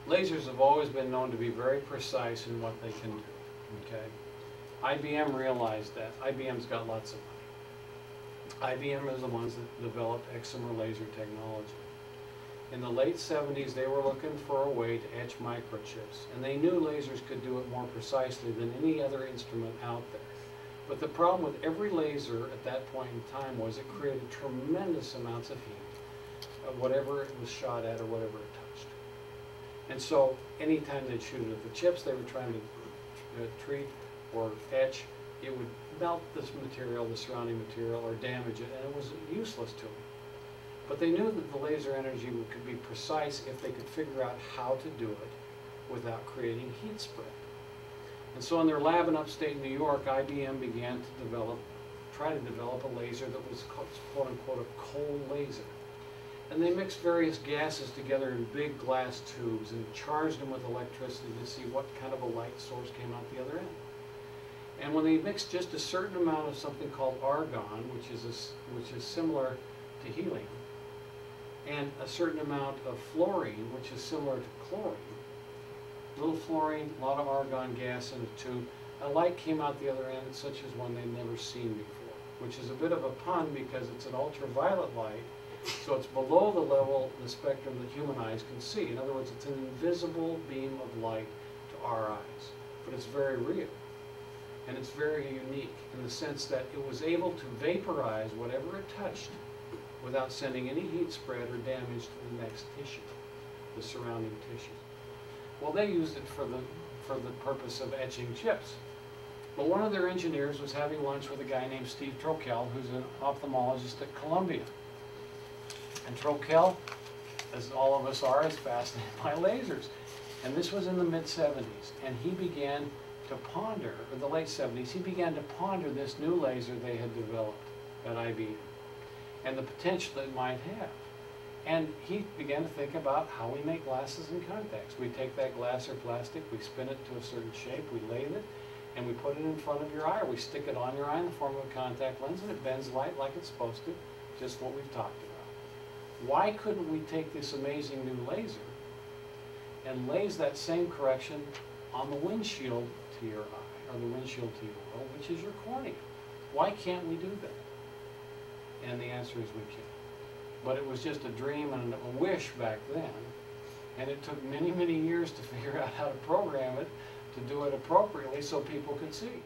Lasers have always been known to be very precise in what they can do, okay? IBM realized that. IBM's got lots of money. IBM is the ones that developed excimer laser technology. In the late 70s, they were looking for a way to etch microchips, and they knew lasers could do it more precisely than any other instrument out there. But the problem with every laser at that point in time was it created tremendous amounts of heat, whatever it was shot at or whatever it touched. And so anytime they'd shoot it at the chips they were trying to treat or etch, it would melt this material, the surrounding material, or damage it, and it was useless to them. But they knew that the laser energy could be precise if they could figure out how to do it without creating heat spread. And so in their lab in upstate New York, IBM began to try to develop a laser that was quote unquote a cold laser. And they mixed various gases together in big glass tubes and charged them with electricity to see what kind of a light source came out the other end. And when they mixed just a certain amount of something called argon, which is similar to helium, and a certain amount of fluorine, which is similar to chlorine, little fluorine, a lot of argon gas in a tube, a light came out the other end such as one they'd never seen before, which is a bit of a pun because it's an ultraviolet light, so it's below the level, the spectrum that human eyes can see. In other words, it's an invisible beam of light to our eyes, but it's very real. And it's very unique in the sense that it was able to vaporize whatever it touched without sending any heat spread or damage to the next tissue, the surrounding tissue. Well, they used it for the purpose of etching chips. But one of their engineers was having lunch with a guy named Steve Trokel, who's an ophthalmologist at Columbia. And Trokel, as all of us are, is fascinated by lasers. And this was in the mid-70s, and he began to ponder, or the late 70s, he began to ponder this new laser they had developed at IBM and the potential it might have. And he began to think about how we make glasses and contacts. We take that glass or plastic, we spin it to a certain shape, we lathe it, and we put it in front of your eye, or we stick it on your eye in the form of a contact lens, and it bends light like it's supposed to, just what we've talked about. Why couldn't we take this amazing new laser and laze that same correction on the windshield to your eye, or the windshield to your world, which is your cornea? Why can't we do that? And the answer is we can. But it was just a dream and a wish back then, and it took many, many years to figure out how to program it to do it appropriately so people could see.